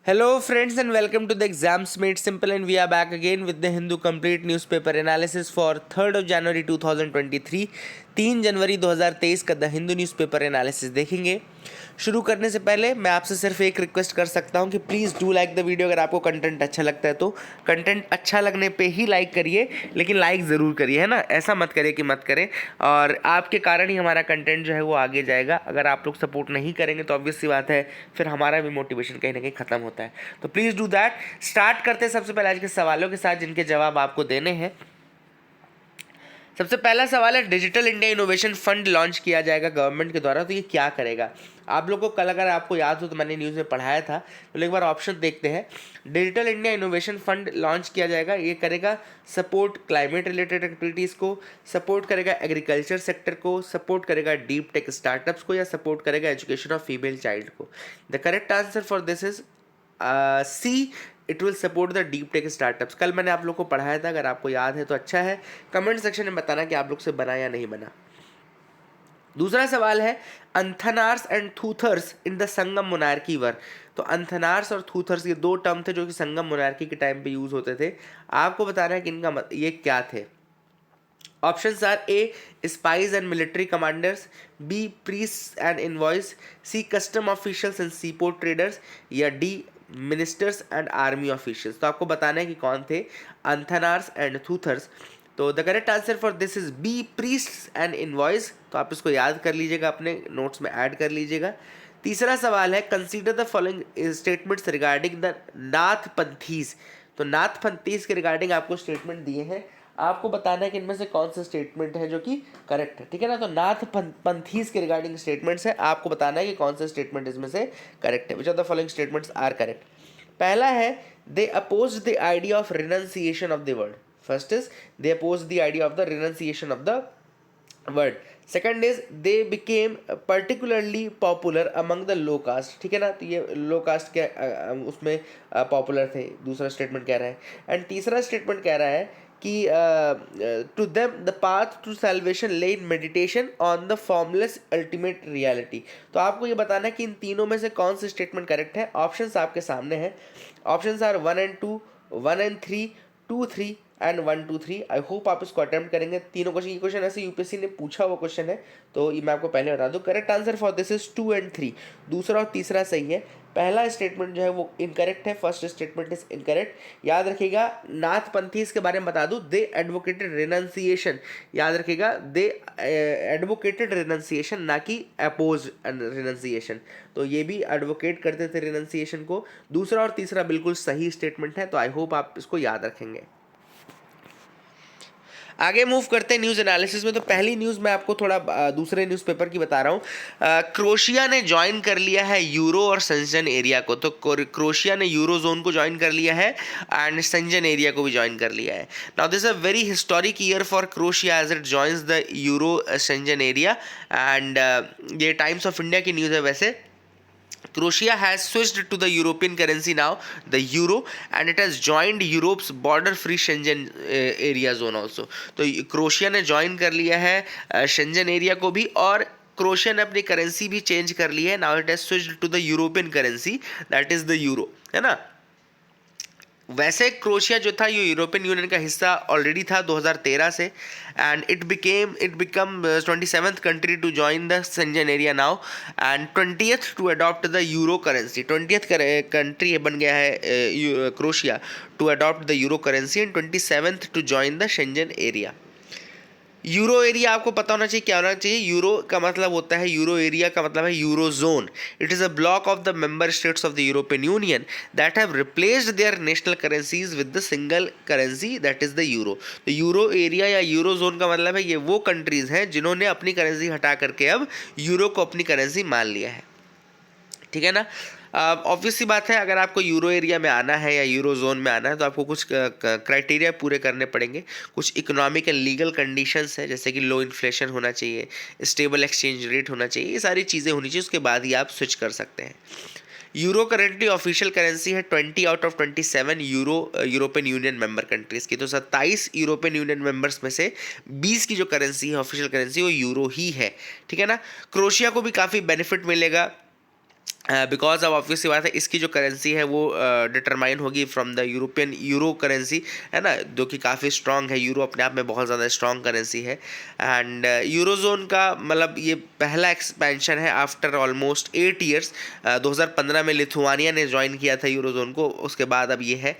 Hello, friends, and welcome to the Exams Made Simple. And we are back again with the Hindu Complete Newspaper Analysis for 3rd of January 2023. 3 जनवरी 2023 का the Hindu newspaper analysis देखेंगे। शुरू करने से पहले मैं आपसे सिर्फ एक रिक्वेस्ट कर सकता हूं कि please do like the video. अगर आपको कंटेंट अच्छा लगता है तो कंटेंट अच्छा लगने पे ही लाइक करिए, लेकिन लाइक ज़रूर करिए, है ना। ऐसा मत करिए कि मत करें, और आपके कारण ही हमारा कंटेंट जो है वो आगे जाएगा। अगर आप लोग सपोर्ट नहीं करेंगे तो ऑब्वियस सी बात है फिर हमारा भी मोटिवेशन कहीं ना कहीं ख़त्म होता है। तो प्लीज़ डू दैट। स्टार्ट करते हैं सबसे पहले आज के सवालों के साथ, जिनके जवाब आपको देने हैं। सबसे पहला सवाल है, digital India innovation fund launch किया जाएगा गवर्नमेंट के द्वारा, तो ये क्या करेगा। आप लोगों को कल अगर आपको याद हो तो मैंने न्यूज़ में पढ़ाया था, तो एक बार ऑप्शन देखते हैं। Digital India innovation fund launch किया जाएगा, ये करेगा सपोर्ट क्लाइमेट रिलेटेड एक्टिविटीज़ को, सपोर्ट करेगा एग्रीकल्चर सेक्टर को, सपोर्ट करेगा डीप टेक स्टार्टअप्स को, या सपोर्ट करेगा एजुकेशन ऑफ फीमेल चाइल्ड को। The correct answer for this is C, it will support the deep tech startups. कल मैंने आप लोग को पढ़ाया था, अगर आपको याद है तो अच्छा है। कमेंट सेक्शन में बताना कि आप लोग से बना या नहीं बना। दूसरा सवाल है, Anthanars and Thuthars in the Sangam monarchy were. तो अंथनार्स और थूथर्स ये दो टर्म थे जो कि संगम मोनार्की के टाइम पे यूज होते थे। आपको बताना है कि इनका ये क्या थे। Options are A, spies and military commanders, B, priest and envoys, C, custom officials and seaport traders, या D, ministers and army officials. तो आपको बताना है कि कौन थे अंथनार्स एंड थूथर्स। तो the correct answer for this is B, priest and invoice. तो आप इसको याद कर लीजिएगा, अपने नोट्स में ऐड कर लीजिएगा। तीसरा सवाल है, consider the following statements regarding the Nath Panthis. तो नाथ पंथीज के रिगार्डिंग आपको स्टेटमेंट दिए हैं, आपको बताना है कि इनमें से कौन सा स्टेटमेंट है जो कि करेक्ट है, ठीक है ना। तो नाथ पंथीज के रिगार्डिंग स्टेटमेंट्स है, आपको बताना है कि कौन सा स्टेटमेंट इसमें से करेक्ट है। Which of the following statements are correct. पहला है, they oppose the idea of renunciation of the world. First is they oppose the idea of the renunciation of the world. Second is they became particularly popular among the low caste, ठीक है ना। तो ये लो cast के उसमें popular थे, दूसरा statement कह रहा है। एंड तीसरा स्टेटमेंट कह रहा है कि to them the path to salvation lay in meditation on the formless ultimate reality. तो आपको ये बताना है कि इन तीनों में से कौन सा स्टेटमेंट करेक्ट है। ऑप्शंस आपके सामने हैं। Options are 1 and 2, 1 and 3, 2, 3 and 1, 2, 3। I hope आप इसको अटेम्प्ट करेंगे। तीनों क्वेश्चन, ये क्वेश्चन ऐसे यूपीएससी ने पूछा हुआ क्वेश्चन है, तो ये मैं आपको पहले बता दूं। Correct answer for this is 2 and 3। दूसरा और तीसरा सही है, पहला स्टेटमेंट जो है वो इनकरेक्ट है, फर्स्ट स्टेटमेंट इज इनकरेक्ट। याद रखिएगा, नाथ पंथी इसके बारे में बता दूं, दे एडवोकेटेड रिनंसिएशन। याद रखिएगा, दे एडवोकेटेड रिनंसिएशन, ना कि अपोज रिनंसिएशन। तो ये भी एडवोकेट करते थे रिनंसिएशन को। दूसरा और तीसरा बिल्कुल सही स्टेटमेंट है, तो आई होप आप इसको याद रखेंगे। आगे मूव करते हैं न्यूज़ एनालिसिस में। तो पहली न्यूज़ मैं आपको थोड़ा दूसरे न्यूज़पेपर की बता रहा हूँ। क्रोशिया ने ज्वाइन कर लिया है यूरो और सेंजन एरिया को। तो क्रोशिया ने यूरो जोन को ज्वाइन कर लिया है एंड सेंजन एरिया को भी ज्वाइन कर लिया है। Now this a very historic year for Croatia as it joins the euro Schengen area. And ये टाइम्स ऑफ इंडिया की न्यूज़ है वैसे। Croatia has switched to the European currency now, the euro, and it has joined Europe's border-free Schengen area zone also. तो crochet ने join कर लिया है Shenzhen area को भी, और क्रोशिया ने अपनी करेंसी भी चेंज कर ली है। Now it has switched to the European currency, that is the euro, है ना। वैसे क्रोशिया जो था ये यूरोपियन यूनियन का हिस्सा ऑलरेडी था 2013 से, and it become 27th country to join the Schengen area now, and 20th to adopt the euro currency. 20th country बन गया है Croatia to adopt the euro currency, and 27th to join the Schengen area. Euro area आपको पता होना चाहिए क्या होना चाहिए। यूरो का मतलब होता है, यूरो एरिया का मतलब है euro zone. It is a block of the member states of the European union that have replaced there national currencies with the single currency that is the euro. तो euro area या euro zone का मतलब है ये वो countries हैं जिन्होंने अपनी करेंसी हटा करके अब यूरो को अपनी करेंसी मान लिया है, ठीक है ना। ऑब्वियस सी बात है, अगर आपको यूरो एरिया में आना है या यूरो जोन में आना है तो आपको कुछ क्राइटेरिया पूरे करने पड़ेंगे। कुछ इकोनॉमिक एंड लीगल कंडीशंस है, जैसे कि लो इन्फ्लेशन होना चाहिए, स्टेबल एक्सचेंज रेट होना चाहिए, ये सारी चीज़ें होनी चाहिए, उसके बाद ही आप स्विच कर सकते हैं। यूरो करेंटली ऑफिशियल करेंसी है 20 out of 27 European union member countries की। तो 27 यूरोपियन यूनियन मेंबर्स में से 20 की जो करेंसी है, ऑफिशियल करेंसी, वो यूरो ही है, ठीक है ना। क्रोशिया को भी काफ़ी बेनिफिट मिलेगा बिकॉज अब ऑब्वियसली बात है इसकी जो करेंसी है वो डिटरमाइन होगी from the European euro currency, है ना, जो कि काफ़ी स्ट्रॉन्ग है। यूरो अपने आप में बहुत ज़्यादा स्ट्रॉन्ग करेंसी है। एंड यूरोजोन का मतलब ये पहला एक्सपेंशन है आफ्टर ऑलमोस्ट 8 ईयर्स। 2015 में लिथुआनिया ने ज्वाइन किया था यूरोजोन को, उसके बाद अब ये है।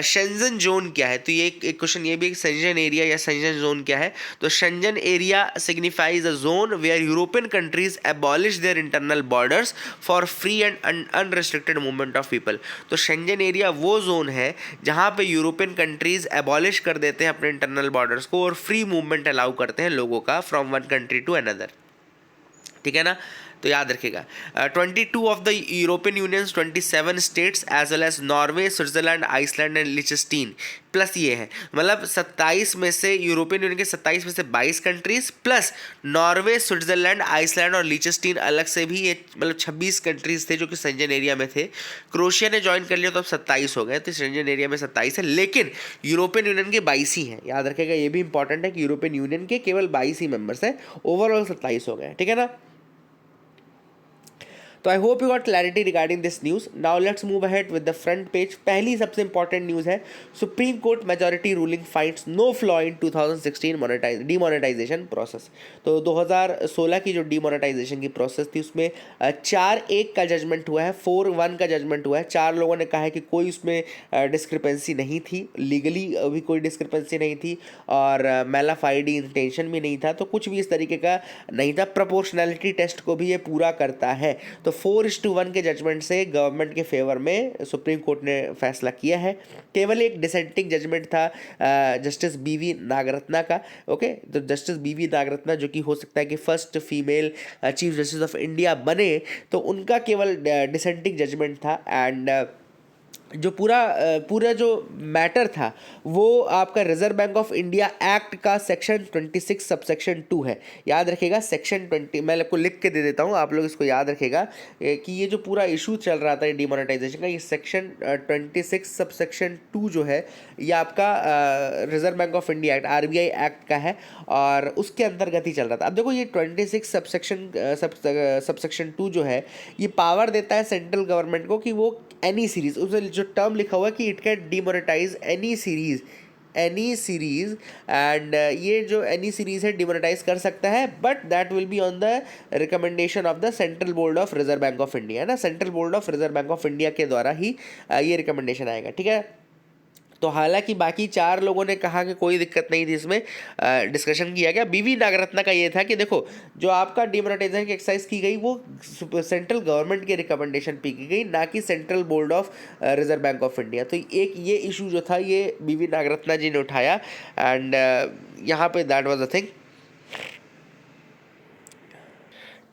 शेंजन जोन क्या है, तो ये एक क्वेश्चन ये भी एक शेंजन एरिया या शेंजन जोन क्या है, तो Schengen area signifies a zone where European countries abolish their internal borders for free and unrestricted movement of people. तो शेंजन एरिया वो जोन है जहाँ पे यूरोपियन कंट्रीज एबॉलिश कर देते हैं अपने इंटरनल बॉर्डर्स को और फ्री मूवमेंट अलाउ करते हैं लोगों का from one country to another. ठीक है ना, तो याद रखिएगा 22 of the European Union's 27 states as well as Norway, Switzerland, Iceland and लिechtenstein प्लस ये है, मतलब 27 में से यूरोपियन यूनियन के 27 में से 22 countries plus Norway, Switzerland, Iceland और लिechtenstein अलग से भी ये मतलब 26 कंट्रीज थे जो कि शेंजन एरिया में थे। क्रोएशिया ने ज्वाइन कर लिया तो अब 27 हो गए, तो शेंजन एरिया में 27 है, लेकिन यूरोपियन यूनियन के 22 ही हैं। याद रखिएगा ये भी इंपॉर्टेंट है कि यूरोपियन यूनियन के केवल 22 ही मेंबर्स हैं, ओवरऑल 27 हो गए। ठीक है ना, तो I hope you got clarity regarding this news. Now let's move ahead with the front page. पहली सबसे इंपॉर्टेंट न्यूज़ है, Supreme Court majority ruling finds no flaw in 2016 demonetisation process. तो 2016 की जो डीमोनेटाइजेशन की प्रोसेस थी उसमें 4-1 का जजमेंट हुआ है, 4-1 का जजमेंट हुआ है। 4 लोगों ने कहा है कि कोई उसमें डिस्क्रिपेंसी नहीं थी, लीगली भी कोई डिस्क्रिपेंसी नहीं थी और मेलाफाइडी इंटेंशन भी नहीं था, तो कुछ भी इस तरीके का नहीं था। प्रोपोर्शनैलिटी टेस्ट को भी ये पूरा करता है। तो 4:1 के जजमेंट से गवर्नमेंट के फेवर में सुप्रीम कोर्ट ने फैसला किया है। केवल एक डिसेंटिंग जजमेंट था जस्टिस बीवी नागरत्ना का। ओके, तो जस्टिस बीवी नागरत्ना जो कि हो सकता है कि first female chief justice of India बने, तो उनका केवल डिसेंटिंग जजमेंट था। एंड जो पूरा जो मैटर था वो आपका reserve Bank of India act का सेक्शन 26 सबसेक्शन 2 है। याद रखिएगा सेक्शन 20, मैं आपको लिख के दे देता हूँ, आप लोग इसको याद रखिएगा कि ये जो पूरा इशू चल रहा था डिमोनेटाइजेशन का, ये सेक्शन 26 सबसेक्शन 2 जो है ये आपका reserve Bank of India act RBI act का है और उसके अंतर्गत ही चल रहा था। अब देखो ये 26 सबसेक्शन 2 जो है ये पावर देता है सेंट्रल गवर्नमेंट को कि वो एनी सीरीज, उसमें जो टर्म लिखा हुआ है कि it can demonetise any series and ये जो एनी सीरीज है डिमोनेटाइज कर सकता है, but that will be on the recommendation of the Central Board of Reserve Bank of India, है ना। Central Board of Reserve Bank of India के द्वारा ही ये रिकमेंडेशन आएगा। ठीक है, तो हालांकि बाकी 4 लोगों ने कहा कि कोई दिक्कत नहीं थी, इसमें डिस्कशन किया गया। बीवी नागरत्ना का ये था कि देखो जो आपका डिमोनेटाइजेशन की एक्सरसाइज की गई वो सेंट्रल गवर्नमेंट के रिकमेंडेशन पे की गई, ना कि central Board of Reserve Bank of India. तो एक ये इशू जो था ये बीवी नागरत्ना जी ने उठाया एंड यहाँ पे दैट वाज द थिंग।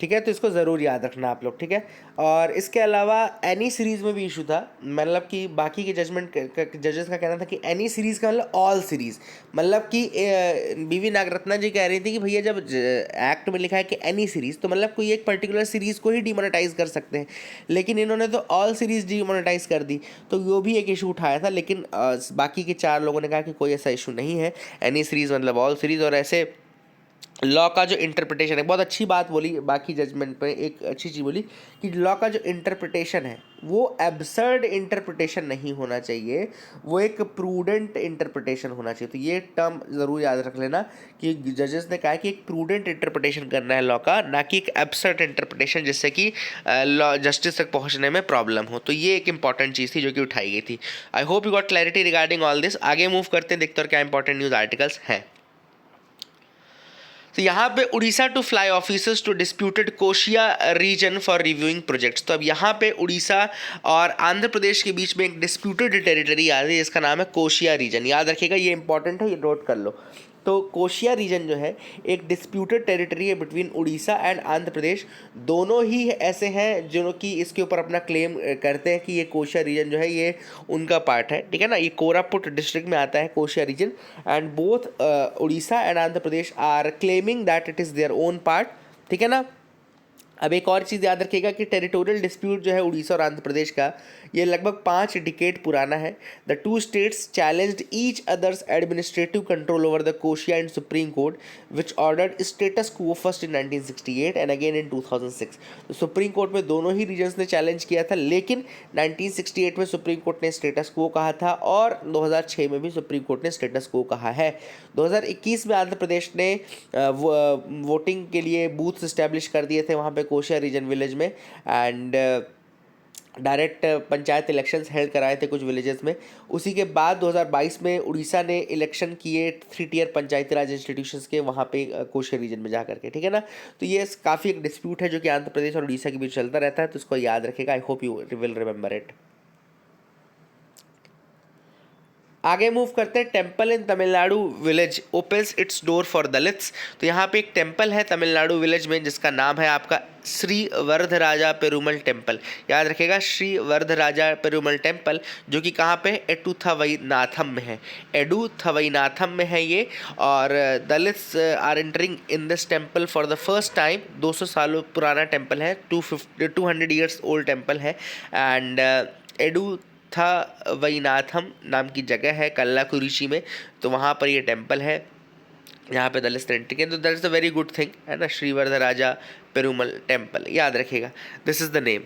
ठीक है, तो इसको ज़रूर याद रखना आप लोग। ठीक है, और इसके अलावा एनी सीरीज़ में भी इशू था, मतलब कि बाकी के जजेस का कहना था कि एनी सीरीज़ का मतलब ऑल सीरीज़, मतलब कि बीवी नागरत्ना जी कह रही थी कि भैया जब एक्ट में लिखा है कि एनी सीरीज़ तो मतलब कोई एक पर्टिकुलर सीरीज़ को ही डिमोनेटाइज कर सकते हैं, लेकिन इन्होंने तो ऑल सीरीज़ डिमोनेटाइज कर दी, तो वो भी एक इशू उठाया था। लेकिन बाकी के 4 लोगों ने कहा कि कोई ऐसा इशू नहीं है, एनी सीरीज़ मतलब ऑल सीरीज़। और ऐसे लॉ का जो इंटरप्रिटेशन है, बहुत अच्छी बात बोली बाकी जजमेंट पे, एक अच्छी चीज़ बोली कि लॉ का जो इंटरप्रिटेशन है वो एब्सर्ड इंटरप्रिटेशन नहीं होना चाहिए, वो एक प्रूडेंट इंटरप्रिटेशन होना चाहिए। तो ये टर्म ज़रूर याद रख लेना कि जजेस ने कहा कि एक प्रूडेंट इंटरप्रिटेशन करना है लॉ का, ना कि एक एब्सर्ड इंटरप्रिटेशन जिससे कि लॉ जस्टिस तक पहुँचने में प्रॉब्लम हो। तो ये एक इंपॉर्टेंट चीज़ थी जो कि उठाई गई थी। आई hope you got clarity regarding all this. आगे मूव करते हैं, देखते हैं क्या इंपॉर्टेंट न्यूज़ आर्टिकल्स हैं। तो यहाँ पे Orissa to fly officers to disputed Kotia region for reviewing projects. तो अब यहाँ पे उड़ीसा और आंध्र प्रदेश के बीच में एक डिस्प्यूटेड टेरिटरी आ रही है, इसका नाम है कोशिया रीजन। याद रखिएगा ये इंपॉर्टेंट है, ये नोट कर लो। तो कोशिया रीजन जो है एक डिस्प्यूटेड टेरिटरी है बिटवीन उड़ीसा एंड आंध्र प्रदेश। दोनों ही ऐसे हैं जो कि इसके ऊपर अपना क्लेम करते हैं कि ये कोशिया रीजन जो है ये उनका पार्ट है। ठीक है ना, ये कोरापुट डिस्ट्रिक्ट में आता है Kotia region and both Orissa and Andhra Pradesh are claiming that it is their own part. ठीक है ना। अब एक और चीज़ याद रखिएगा कि टेरिटोरियल डिस्प्यूट जो है उड़ीसा और आंध्र प्रदेश का, ये लगभग 5 डिकेड पुराना है। The two states challenged each others administrative control over the Kotia and supreme court which ordered status quo first in 1968 and again in 2006। तो सुप्रीम कोर्ट में दोनों ही रीजन्स ने चैलेंज किया था, लेकिन 1968 में सुप्रीम कोर्ट ने स्टेटस क्वो कहा था और 2006 में भी सुप्रीम कोर्ट ने स्टेटस क्वो कहा है। 2021 में आंध्र प्रदेश ने वोटिंग के लिए बूथ्स इस्टेब्लिश कर दिए थे वहाँ पे कोशिया रीजन विलेज में, and direct panchayat elections held कराए थे कुछ विलेजेस में। उसी के बाद 2022 में उड़ीसा ने इलेक्शन किए 3 टियर पंचायती राज इंस्टीट्यूशंस के वहाँ पे कोशिया रीजन में जा करके, ठीक है ना। तो ये काफ़ी एक डिस्प्यूट है जो कि आंध्र प्रदेश और उड़ीसा के बीच चलता रहता है, तो इसको याद रखेगा। आई hope you will remember it. आगे मूव करते हैं। Temple in Tamil Nadu village opens it's door for Dalits. तो यहाँ पे एक टेम्पल है तमिलनाडु विलेज में जिसका नाम है आपका श्री वरदराजा पेरुमल टेम्पल। याद रखिएगा, श्री वरदराजा पेरुमल टेम्पल, जो कि कहाँ पे है, एडुथवैनाथम में है। एडुथवैनाथम में है ये, और Dalits are entering in this temple for the first time. 200 सालों पुराना टेम्पल है, 200 ईयर्स ओल्ड टेम्पल है। एंड एडुथवैनाथम नाम की जगह है कल्लाकुरिची में, तो वहाँ पर ये टेम्पल है, यहाँ पे दलित एंट्री के। तो that is a very good thing, है ना। श्री वरदराजा पेरुमल टेम्पल, याद रखिएगा, दिस इज़ द नेम।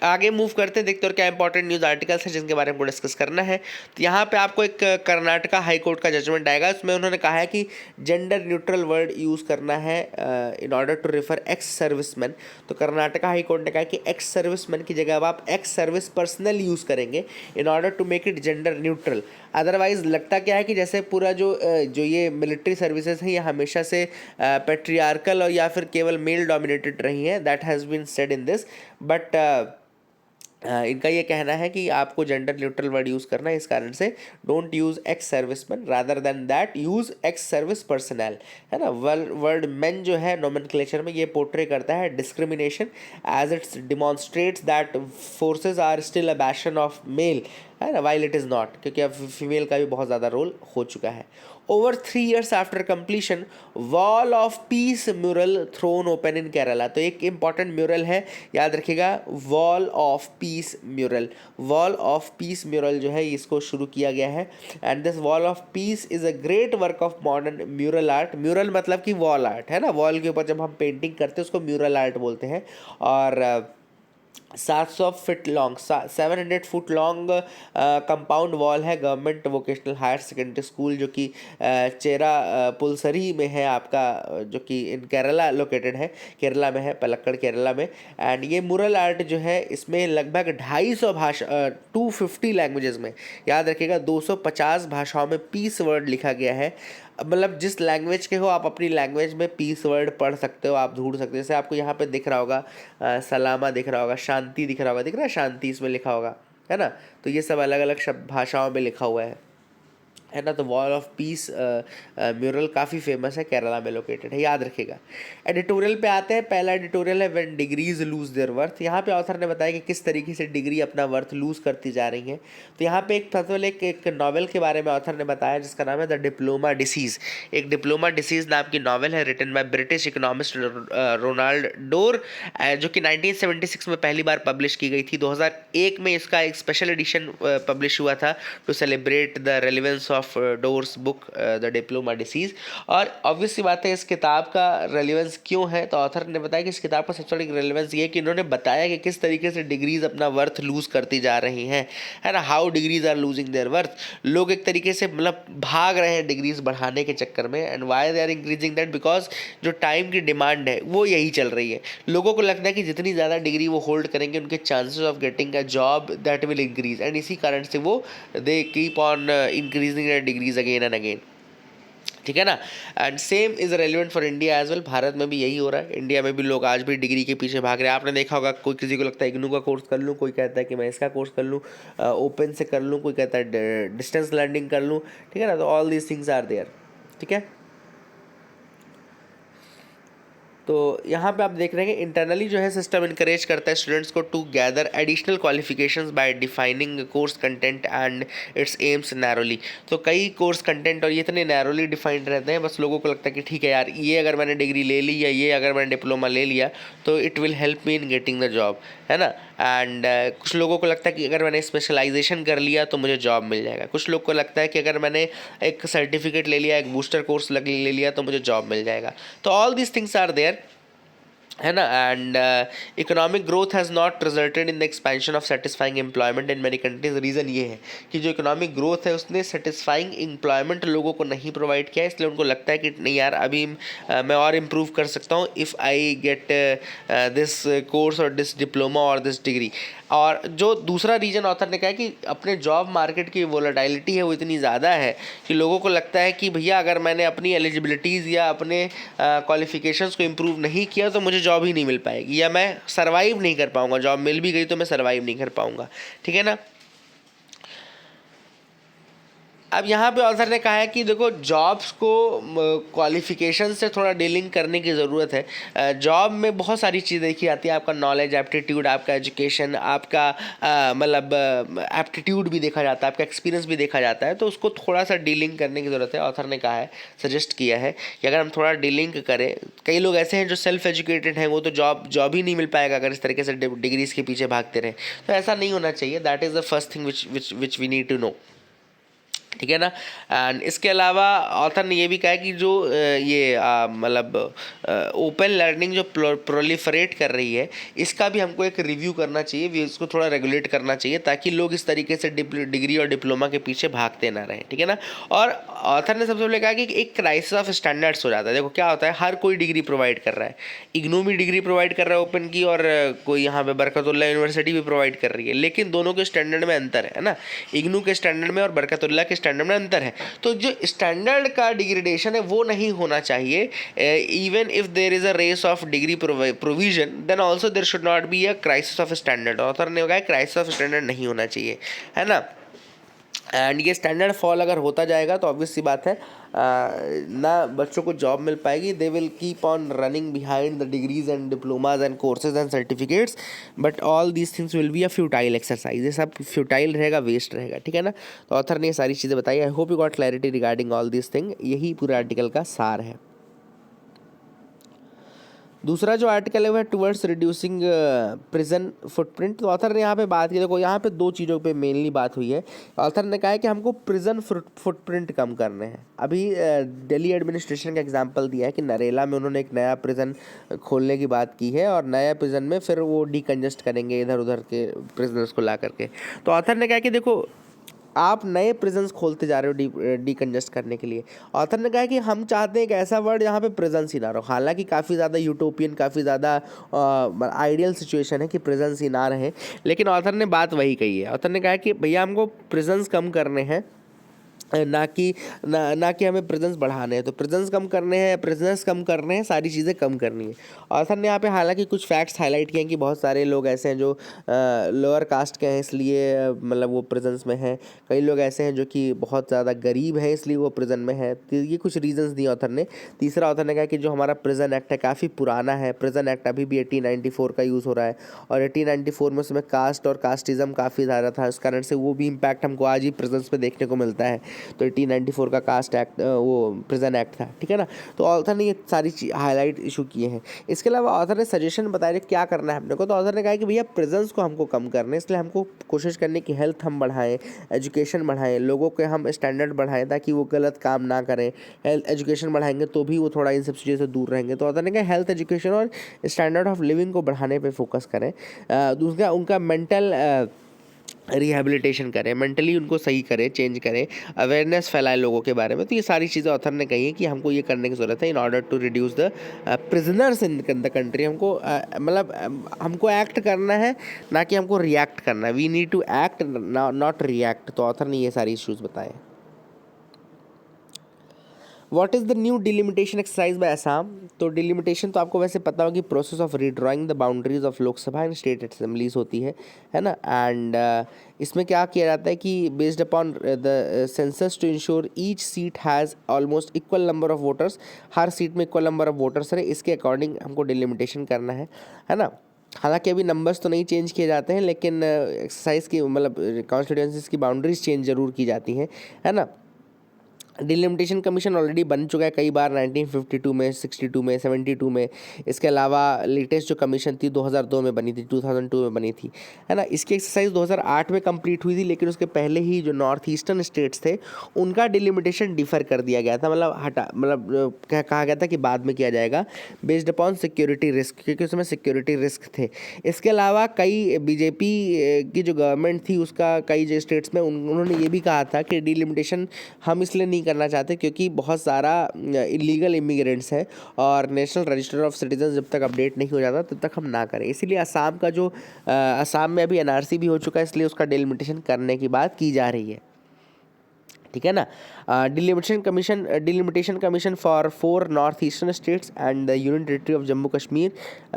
आगे मूव करते हैं, देखते और क्या इंपॉर्टेंट न्यूज़ आर्टिकल्स हैं जिनके बारे में डिस्कस करना है। तो यहाँ पे आपको एक कर्नाटका हाई कोर्ट का जजमेंट आएगा। उसमें उन्होंने कहा है कि जेंडर न्यूट्रल वर्ड यूज़ करना है in order to refer ex serviceman. तो कर्नाटका हाई कोर्ट ने कहा कि एक्स सर्विसमैन की जगह अब आप एक्स सर्विस पर्सनल यूज़ करेंगे in order to make it gender neutral. Otherwise लगता क्या है कि जैसे पूरा जो ये मिलिट्री सर्विसेज हैं ये हमेशा से पैट्रियार्कल और या फिर केवल मेल डोमिनेटेड रही हैं। That has been said in this, but इनका ये कहना है कि आपको जेंडर न्यूट्रल वर्ड यूज़ करना है। इस कारण से don't use ex serviceman, rather than that use ex service personal, है ना। वर्ड मेन जो है नोमेनक्लेचर में ये पोर्ट्रे करता है discrimination, as it's demonstrates that forces are still a bastion of male, है ना, वाइल इट इज़ नॉट, क्योंकि अब फीमेल का भी बहुत ज़्यादा रोल हो चुका है। Over 3 years after completion, wall of peace mural throne open in Kerala. तो एक इंपॉर्टेंट म्यूरल है, याद रखिएगा, wall of peace mural. Wall of peace mural जो है इसको शुरू किया गया है, and this wall of peace is a great work of modern mural art. Mural मतलब कि वॉल आर्ट, है ना। वॉल के ऊपर जब हम पेंटिंग करते हैं उसको म्यूरल आर्ट बोलते हैं। और 700 feet long 700 foot long compound wall है government vocational higher secondary school, जो कि चेरा पुलसरी में है आपका, जो कि इन केरला लोकेटेड है, केरला में है, पलक्कड़ केरला में। एंड ये मुरल आर्ट जो है इसमें लगभग 250 भाषा 250 लैंग्वेजेस में, याद रखिएगा 250 भाषाओं में पीस वर्ड लिखा गया है। मतलब जिस लैंग्वेज के हो आप अपनी लैंग्वेज में पीस वर्ड पढ़ सकते हो, आप ढूंढ सकते हो। जैसे आपको यहाँ पे दिख रहा होगा सलामा दिख रहा होगा, शांति दिख रहा होगा, दिख रहा है शांति इसमें लिखा होगा, है ना। तो ये सब अलग अलग शब्द भाषाओं में लिखा हुआ है ना। तो वॉल ऑफ पीस म्यूरल काफ़ी फेमस है, केरला में लोकेटेड है, याद रखिएगा। एडिटोरियल पे आते हैं। पहला एडिटोरियल है when degrees lose their worth. यहाँ पे ऑथर ने बताया कि किस तरीके से डिग्री अपना वर्थ लूज करती जा रही है। तो यहाँ पे एक नॉवल के बारे में ऑथर ने बताया जिसका नाम है द डिप्लोमा डिसीज़। एक डिप्लोमा डिसीज़ नाम की नॉवल है, written by British economist Ronald Dore, जो कि 1976 में पहली बार पब्लिश की गई थी। 2001 में इसका एक स्पेशल एडिशन पब्लिश हुआ था to celebrate the relevance of Dore's book the diploma disease. और ऑब्वियस सी बात है इस किताब का रेलिवेंस क्यों है, तो ऑथर ने बताया कि इस किताब का सबसे बड़ी रेलिवेंस ये है कि इन्होंने बताया कि किस तरीके से डिग्रीज अपना वर्थ लूज़ करती जा रही हैं, है ना। How degrees are losing their worth. लोग एक तरीके से मतलब भाग रहे हैं डिग्रीज बढ़ाने के चक्कर में, and why they are increasing that, because जो टाइम की डिमांड है वो यही चल रही है। लोगों को लगता है कि जितनी ज़्यादा डिग्री वो होल्ड करेंगे उनके chances of getting a job that will increase, and इसी कारण से वो they keep on increasing their degrees again and again, ठीक है ना। And same is relevant for India as well. भारत में भी यही हो रहा है, इंडिया में भी लोग आज भी डिग्री के पीछे भाग रहे हैं। आपने देखा होगा कोई किसी को लगता है इग्नू का कोर्स कर लूँ, कोई कहता है कि मैं इसका कोर्स कर लूँ, ओपन से कर लूँ, कोई कहता है डिस्टेंस लर्निंग कर लूँ, ठीक है ना। तो all these things are there, ठीक है। तो यहाँ पे आप देख रहे हैं कि इंटरनली जो है सिस्टम इनकरेज करता है स्टूडेंट्स को to gather additional qualifications by defining course content and its aims narrowly. तो कई कोर्स कंटेंट और ये इतने नैरोली डिफाइंड रहते हैं, बस लोगों को लगता है कि ठीक है यार, ये अगर मैंने डिग्री ले ली या ये अगर मैंने डिप्लोमा ले लिया तो it will help me in getting the job, है ना। एंड कुछ लोगों को लगता है कि अगर मैंने स्पेशलाइजेशन कर लिया तो मुझे जॉब मिल जाएगा, कुछ लोग को लगता है कि अगर मैंने एक सर्टिफिकेट ले लिया, एक बूस्टर कोर्स ले लिया तो मुझे जॉब मिल जाएगा। तो all these things are there, है ना। And economic growth has not resulted in the expansion of satisfying employment in many countries. Reason ये है कि जो इकोनॉमिक ग्रोथ है उसने सेटिस्फाइंग एम्प्लॉयमेंट लोगों को नहीं प्रोवाइड किया, इसलिए उनको लगता है कि नहीं यार अभी मैं और इम्प्रूव कर सकता हूँ if I get this course और दिस डिप्लोमा और दिस डिग्री। और जो दूसरा रीज़न ऑथर ने कहा है कि अपने जॉब मार्केट की वोलेटिलिटी है वो इतनी ज़्यादा है कि लोगों को लगता है कि भैया अगर मैंने अपनी एलिजिबिलिटीज़ या अपने क्वालिफिकेशंस को इम्प्रूव नहीं किया तो मुझे जॉब ही नहीं मिल पाएगी, या मैं सर्वाइव नहीं कर पाऊंगा, जॉब मिल भी गई तो मैं सर्वाइव नहीं कर पाऊंगा, ठीक है ना। अब यहाँ पे ऑथर ने कहा है कि देखो जॉब्स को क्वालिफिकेशन से थोड़ा डीलिंग करने की ज़रूरत है। जॉब में बहुत सारी चीज़ देखी जाती है, आपका नॉलेज, एप्टीट्यूड, आपका एजुकेशन, आपका मतलब एप्टीट्यूड भी देखा जाता है, आपका एक्सपीरियंस भी देखा जाता है, तो उसको थोड़ा सा डीलिंग करने की ज़रूरत है। ऑथर ने कहा है, सजेस्ट किया है कि अगर हम थोड़ा डीलिंग करें, कई लोग ऐसे हैं जो सेल्फ एजुकेटेड हैं, वो तो जॉब ही नहीं मिल पाएगा अगर इस तरीके से डिग्रीज़ के पीछे भागते रहें, तो ऐसा नहीं होना चाहिए। That is the first thing which we need to know, ठीक है ना। एंड इसके अलावा ऑथर ने ये भी कहा है कि जो ये मतलब ओपन लर्निंग जो प्रोलिफरेट कर रही है, इसका भी हमको एक रिव्यू करना चाहिए, भी इसको थोड़ा रेगुलेट करना चाहिए ताकि लोग इस तरीके से डिग्री और डिप्लोमा के पीछे भागते ना रहें, ठीक है ना। और ऑथर ने सबसे पहले कहा कि एक क्राइसिस ऑफ स्टैंडर्ड्स हो जाता है। देखो क्या होता है, हर कोई डिग्री प्रोवाइड कर रहा है, इग्नू भी डिग्री प्रोवाइड कर रहा है ओपन की, और कोई यहाँ पे बरकतुल्लाह यूनिवर्सिटी भी प्रोवाइड कर रही है, लेकिन दोनों के स्टैंडर्ड में अंतर है ना। इग्नू के स्टैंडर्ड में और बरकतुल्लाह के स्टैंडर्ड में अंतर है, तो जो स्टैंडर्ड का डिग्रेडेशन है वो नहीं होना चाहिए। Even if there is a race of degree provision, then also there should not be a crisis of standard. Author ने कहा क्राइसिस ऑफ स्टैंडर्ड नहीं होना चाहिए, है ना। एंड ये स्टैंडर्ड फॉल अगर होता जाएगा तो ऑब्वियस सी बात है ना बच्चों को जॉब मिल पाएगी, they will keep on running behind the degrees and diplomas and courses and certificates, but all these things will be a futile exercise. ये सब फ्यूटाइल रहेगा, वेस्ट रहेगा, ठीक है ना। तो ऑथर ने ये सारी चीज़ें बताई। आई hope you got clarity regarding all this thing. यही पूरे आर्टिकल का सार है। दूसरा जो आर्टिकल है वो है टुवर्ड्स रिड्यूसिंग प्रिजन फुटप्रिंट। तो ऑथर ने यहाँ पे बात की, देखो यहाँ पे दो चीज़ों पे मेनली बात हुई है। ऑथर ने कहा है कि हमको प्रिजन फुटप्रिंट कम करने हैं। अभी दिल्ली एडमिनिस्ट्रेशन का एग्जांपल दिया है कि नरेला में उन्होंने एक नया प्रिजन खोलने की बात की है, और नया प्रिजन में फिर वो डीकंजस्ट करेंगे इधर उधर के प्रिजनर्स को ला करके। तो ऑथर ने कहा कि देखो आप नए प्रिजन्स खोलते जा रहे हो डीकंजस्ट करने के लिए। ऑथर ने कहा कि हम चाहते हैं एक ऐसा वर्ड जहाँ पे प्रेजेंस ही ना रहो। हालांकि काफ़ी ज़्यादा यूटोपियन, काफ़ी ज़्यादा आइडियल सिचुएशन है कि प्रेजेंस ही ना रहे, लेकिन ऑथर ने बात वही कही है। ऑथर ने कहा कि भैया हमको प्रेजेंस कम करने हैं, ना कि हमें प्रेजेंस बढ़ाने हैं। तो प्रेजेंस कम करने हैं, प्रेजेंस कम करने हैं, सारी चीज़ें कम करनी है। ऑथर ने यहाँ पे हालांकि कुछ फैक्ट्स हाईलाइट किए हैं कि बहुत सारे लोग ऐसे हैं जो लोअर कास्ट के हैं, इसलिए मतलब वो प्रेजेंस में हैं। कई लोग ऐसे हैं जो कि बहुत ज़्यादा गरीब हैं, इसलिए वो प्रिजन में है। तो ये कुछ रीजंस दिए ऑथर ने। तीसरा ऑथर ने कहा कि जो हमारा प्रिजन एक्ट है काफ़ी पुराना है। प्रिजन एक्ट अभी भी 1894 का यूज़ हो रहा है, और 1894 में उसमें कास्ट और कास्टिज़म काफ़ी ज़्यादा था, इस कारण से वो भी इम्पैक्ट हमको आज ही प्रिजन्स में देखने को मिलता है। तो 1894 का कास्ट एक्ट वो प्रिजन एक्ट था, ठीक है ना। तो ऑथर ने ये सारी चीज हाईलाइट इशू किए हैं। इसके अलावा ऑथर ने सजेशन बताया क्या करना है अपने को। तो ऑथर ने कहा कि भैया प्रिजन्स को हमको कम करना है, इसलिए हमको कोशिश करने की हेल्थ हम बढ़ाएं, एजुकेशन बढ़ाएं, लोगों के हम स्टैंडर्ड बढ़ाएं ताकि वो गलत काम ना करें। हेल्थ एजुकेशन बढ़ाएंगे तो भी वो थोड़ा इन सब चीज़ों से दूर रहेंगे। तो ऑथर ने कहा हेल्थ एजुकेशन और स्टैंडर्ड ऑफ लिविंग को बढ़ाने पर फोकस करें। दूसरा उनका मेंटल रिहेबिलिटेशन करें, मेंटली उनको सही करें, चेंज करें, अवेयरनेस फैलाए लोगों के बारे में। तो ये सारी चीज़ें ऑथर ने कही है कि हमको ये करने की ज़रूरत है in order to reduce the prisoners in the country. हमको मतलब हमको एक्ट करना है, ना कि हमको रिएक्ट करना है। We need to act not react. तो ऑथर ने ये सारी इश्यूज़ बताए। What is the new delimitation exercise by Assam. तो डिलिमिटेशन तो आपको वैसे पता होगा कि process of redrawing the boundaries of Lok Sabha and state assemblies होती है ना। एंड इसमें क्या किया जाता है कि based upon the census to ensure each seat has almost equal number of voters, her seat में इक्वल नंबर ऑफ वोटर्स रहे, इसके अकॉर्डिंग हमको डिलिमिटेशन करना है ना। हालांकि अभी नंबर्स तो नहीं चेंज किए जाते हैं, लेकिन एक्सरसाइज की मतलब कॉन्स्टिट्यूएंसीज की बाउंड्रीज चेंज जरूर की जाती हैं, है ना। डिलिमिटेशन कमीशन ऑलरेडी बन चुका है कई बार, 1952 में, 62 में, 72 में। इसके अलावा लेटेस्ट जो कमीशन थी 2002 में बनी थी, 2002 में बनी थी, है ना। इसकी एक्सरसाइज 2008 में कंप्लीट हुई थी, लेकिन उसके पहले ही जो नॉर्थ ईस्टर्न स्टेट्स थे उनका डिलिमिटेशन डिफर कर दिया गया था, कहा गया था कि बाद में किया जाएगा बेस्ड अपॉन सिक्योरिटी रिस्क, क्योंकि उसमें सिक्योरिटी रिस्क थे। इसके अलावा कई बीजेपी की जो गवर्नमेंट थी उसका कई जो स्टेट्स में उन्होंने ये भी कहा था कि डिलिमिटेशन हम इसलिए नहीं करना चाहते क्योंकि बहुत सारा इलीगल इमिग्रेंट्स हैं और नेशनल रजिस्टर ऑफ सिटीजन जब तक अपडेट नहीं हो जाता तब तक हम ना करें। इसीलिए असम का जो असम में अभी एनआरसी भी हो चुका है, इसलिए उसका डिलिमिटेशन करने की बात की जा रही है, ठीक है ना। Delimitation commission for 4 north eastern states and the union territory of Jammu Kashmir,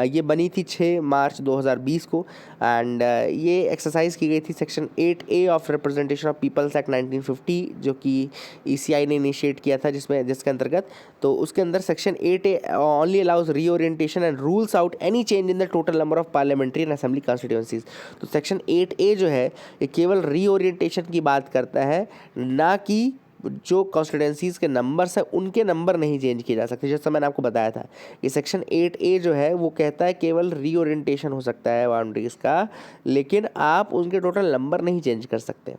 ये बनी थी 6 मार्च 2020 को। एंड ये एक्सरसाइज की गई थी section 8A of Representation of People's Act 1950, जो कि ECI ने इनिशिएट किया था, जिसके अंतर्गत, तो उसके अंदर section 8A only allows reorientation and rules out any change in the total number of parliamentary and assembly constituencies. तो सेक्शन 8A जो है ये केवल रीओरिएंटेशन की बात करता है, ना कि जो कॉन्स्टिट्यूंसीज़ के नंबर्स हैं उनके नंबर नहीं चेंज किए जा सकते। जैसा मैंने आपको बताया था कि सेक्शन 8A जो है वो कहता है केवल रीओरिएंटेशन हो सकता है बाउंड्रीज़ का, लेकिन आप उनके टोटल नंबर नहीं चेंज कर सकते,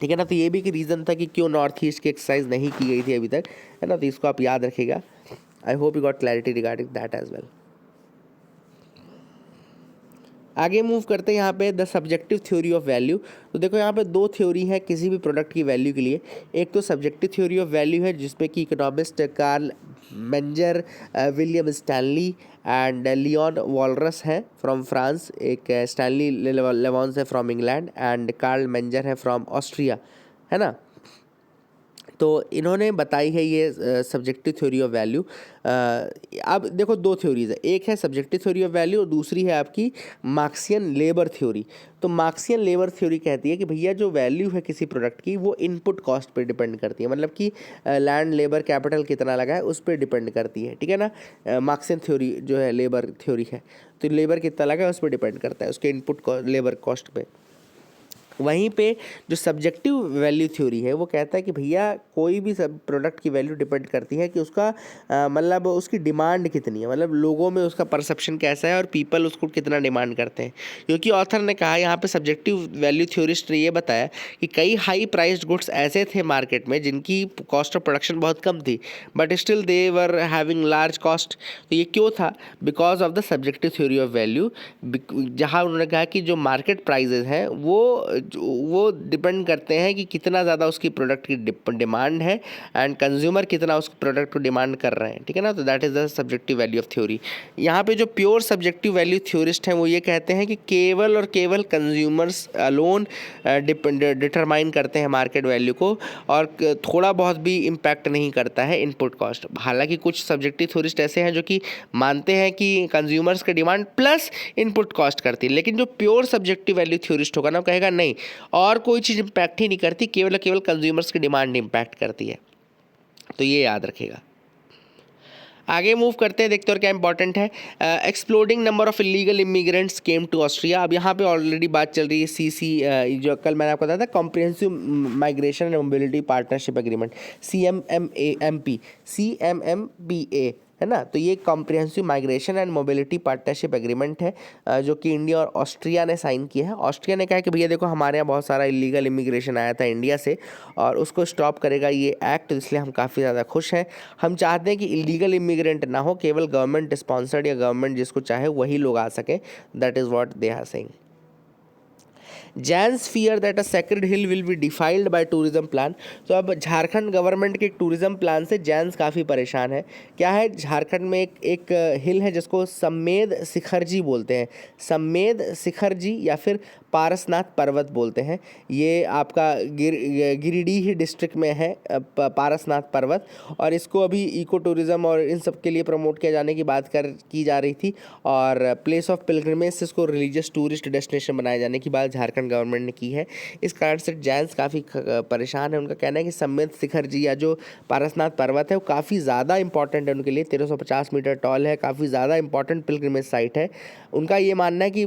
ठीक है ना। तो ये भी एक रीज़न था कि क्यों नॉर्थ ईस्ट की एक्सरसाइज नहीं की गई थी अभी तक, है ना। तो इसको आप याद रखिएगा। I hope you got clarity regarding that as well. आगे मूव करते हैं यहाँ पे the subjective theory of value. तो देखो यहाँ पे 2 थ्योरी है किसी भी प्रोडक्ट की वैल्यू के लिए। एक तो सब्जेक्टिव थ्योरी ऑफ वैल्यू है जिसपे कि economist Carl Menger, William Stanley and Leon Walras है फ्रॉम फ्रांस, एक स्टैनली लेवॉन्स है from England and Carl Menger है फ्रॉम ऑस्ट्रिया, है ना। तो इन्होंने बताई है ये सब्जेक्टिव थ्योरी ऑफ वैल्यू। अब देखो 2 थ्योरीज है, एक है सब्जेक्टिव थ्योरी ऑफ वैल्यू और दूसरी है आपकी मार्क्सियन लेबर थ्योरी। तो मार्क्सियन लेबर थ्योरी कहती है कि भैया जो वैल्यू है किसी प्रोडक्ट की वो इनपुट कॉस्ट पे डिपेंड करती है, मतलब कि लैंड, लेबर, कैपिटल कितना लगा है उस पर डिपेंड करती है, ठीक है ना। मार्क्सियन थ्योरी जो है लेबर थ्योरी है, तो लेबर कितना लगा है उस पर डिपेंड करता है, उसके इनपुट लेबर कॉस्ट पे। वहीं पे जो सब्जेक्टिव वैल्यू थ्योरी है वो कहता है कि भैया कोई भी सब प्रोडक्ट की वैल्यू डिपेंड करती है कि उसका मतलब उसकी डिमांड कितनी है, मतलब लोगों में उसका परसेप्शन कैसा है और पीपल उसको कितना डिमांड करते हैं। क्योंकि ऑथर ने कहा यहाँ पे सब्जेक्टिव वैल्यू थ्योरिस्ट ने ये बताया कि कई हाई प्राइस्ड गुड्स ऐसे थे मार्केट में जिनकी कॉस्ट ऑफ प्रोडक्शन बहुत कम थी, but still they were having large cost. तो ये क्यों था? Because of the subjective theory of value, जहाँ उन्होंने कहा कि जो मार्केट प्राइजेज हैं वो डिपेंड करते हैं कि कितना ज़्यादा उसकी प्रोडक्ट की डिमांड है एंड कंज्यूमर कितना उस प्रोडक्ट को डिमांड कर रहे हैं, ठीक है ना। तो that is the subjective value of theory. यहाँ पे जो प्योर सब्जेक्टिव वैल्यू थ्योरिस्ट हैं वो ये कहते हैं कि केवल और केवल कंज्यूमर्स अलोन डिटरमाइन करते हैं मार्केट वैल्यू को और थोड़ा बहुत भी इम्पैक्ट नहीं करता है इनपुट कॉस्ट। हालांकि कुछ सब्जेक्टिव थ्योरिस्ट ऐसे हैं जो कि मानते हैं कि कंज्यूमर्स की डिमांड प्लस इनपुट कॉस्ट करती है, लेकिन जो प्योर सब्जेक्टिव वैल्यू थ्योरिस्ट होगा ना वो कहेगा नहीं, और कोई चीज़ इम्पैक्ट ही नहीं करती, केवल केवल कंज्यूमर्स की डिमांड इम्पैक्ट करती है। तो ये याद रखिएगा। आगे मूव करते हैं, देखते हैं और क्या इंपॉर्टेंट है। Exploding number of illegal immigrants came to Austria. अब यहाँ पे ऑलरेडी बात चल रही है CC, जो कल मैंने आपको बताया था, comprehensive migration and mobility partnership agreement, CMMPA, है ना। तो ये comprehensive migration and mobility partnership agreement है जो कि इंडिया और ऑस्ट्रिया ने साइन किया है। ऑस्ट्रिया ने कहा कि भैया देखो हमारे यहाँ बहुत सारा इलीगल इमिग्रेशन आया था इंडिया से और उसको स्टॉप करेगा ये एक्ट, तो इसलिए हम काफ़ी ज़्यादा खुश हैं। हम चाहते हैं कि इलीगल इमिग्रेंट ना हो, केवल गवर्नमेंट स्पॉन्सर्ड या गवर्नमेंट जिसको चाहे वही लोग आ सकें। That is what they are saying. Jains fear that a sacred hill will be defiled by tourism plan. तो अब झारखंड गवर्नमेंट के एक टूरिज्म प्लान से जैन्स काफ़ी परेशान है। क्या है, झारखंड में एक हिल है जिसको सम्मेद शिखरजी बोलते हैं, सम्मेद शिखरजी या फिर पारसनाथ पर्वत बोलते हैं। ये आपका गिरिडीह डिस्ट्रिक्ट में है पारसनाथ पर्वत, और इसको अभी इको टूरिज़्म और इन सब के लिए प्रमोट किया जाने की बात की जा रही थी और प्लेस ऑफ पिलग्रिमेज से इसको रिलीजियस टूरिस्ट डेस्टिनेशन बनाए जाने की बात झारखंड अनाउंसमेंट गवर्नमेंट ने की है। इस कारण से जैन्स काफ़ी परेशान है। उनका कहना है कि सम्मित शिखर जी या जो पारसनाथ पर्वत है वो काफ़ी ज़्यादा इंपॉर्टेंट है उनके लिए, 1350 मीटर टॉल है, काफ़ी ज़्यादा इंपॉर्टेंट पिलग्रिमेज साइट है। उनका ये मानना है कि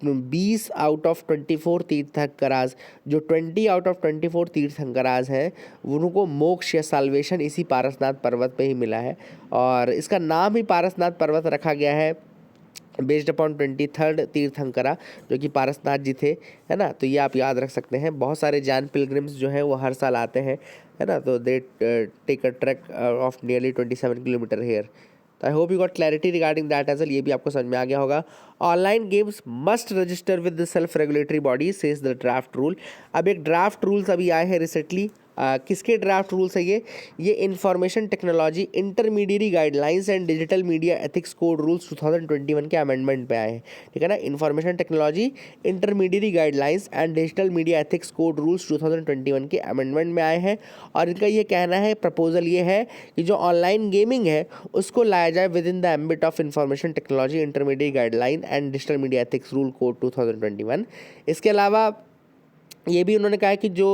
20 आउट ऑफ 24 तीर्थंकराज, जो 20 आउट ऑफ 24 तीर्थंकराज हैं, उनको मोक्ष या साल्वेशन इसी पारसनाथ पर्वत पे ही मिला है। और इसका नाम ही पारसनाथ पर्वत रखा गया है बेस्ड अपॉन 23rd तीर्थंकरा, जो कि पारसनाथ जी थे, है ना। तो ये आप याद रख सकते हैं। बहुत सारे जैन पिलग्रिम्स जो हैं वो हर साल आते हैं, है ना। तो they take a track of nearly 27 kilometre here. तो I hope you got clarity regarding that as well. ये भी आपको समझ में आ गया होगा। Online games must register with the self regulatory body says the draft rule. अब एक ड्राफ्ट रूल्स अभी आए हैं रिसेंटली। किसके ड्राफ्ट रूल्स है ये information technology intermediary guidelines and digital media ethics code rules 2021 के अमेंडमेंट पे आए हैं, ठीक है ना। Information technology intermediary guidelines and digital media ethics code rules 2021 के अमेंडमेंट में आए हैं। और इनका ये कहना है, प्रपोजल ये है कि जो ऑनलाइन गेमिंग है उसको लाया जाए with in the ambit of information technology intermediate guideline and digital media ethics rule code 2021। इसके अलावा ये भी उन्होंने कहा है कि जो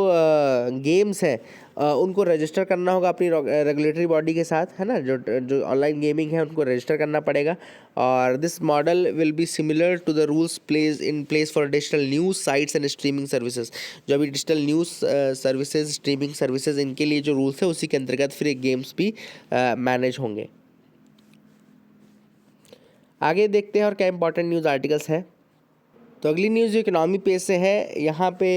गेम्स हैं उनको रजिस्टर करना होगा अपनी रेगुलेटरी बॉडी के साथ, है ना। जो ऑनलाइन गेमिंग है उनको रजिस्टर करना पड़ेगा। और this model will be similar to the rules place for digital news sites and streaming services. जो अभी digital news services, streaming services, इनके लिए जो रूल्स है उसी के अंतर्गत फिर गेम्स भी मैनेज होंगे। आगे देखते हैं और क्या इंपॉर्टेंट न्यूज़ आर्टिकल्स हैं। तो अगली न्यूज़ जो इकोनॉमी पेज से है, यहाँ पे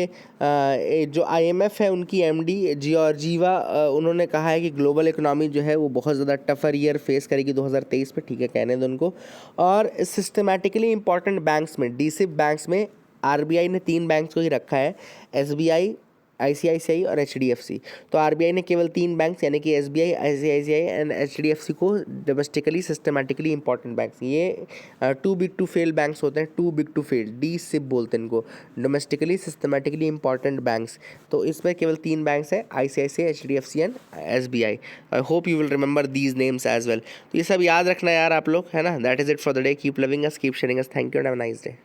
जो आईएमएफ है उनकी एमडी जॉर्जिवा, उन्होंने कहा है कि ग्लोबल इकोनॉमी जो है वो बहुत ज़्यादा टफर ईयर फेस करेगी 2023 पे, ठीक है, कहने दो उनको। और सिस्टमैटिकली इंपॉर्टेंट बैंक्स में, डीसिप बैंक्स में आरबीआई ने 3 बैंक्स को ही रखा है, एसबीआई, आईसीआईसीआई और एचडीएफसी। तो आरबीआई ने केवल 3 बैंक्स यानी कि एसबीआई, आईसीआईसीआई एंड एचडीएफसी को डोमेस्टिकली सिस्टमैटिकली इंपॉर्टेंट बैंक्स, ये too big to fail banks होते हैं, too big to fail, D SIB बोलते हैं इनको, डोमेस्टिकली सिस्टमैटिकली इंपॉर्टेंट बैंक्स। तो इसमें केवल 3 बैंक्स हैं, ICICI, HDFC and SBI. I hope you will remember these names as well. तो ये सब याद रखना यार आप लोग, है ना। That is it for the day. Keep loving us, keep sharing us. Thank you and have a nice day.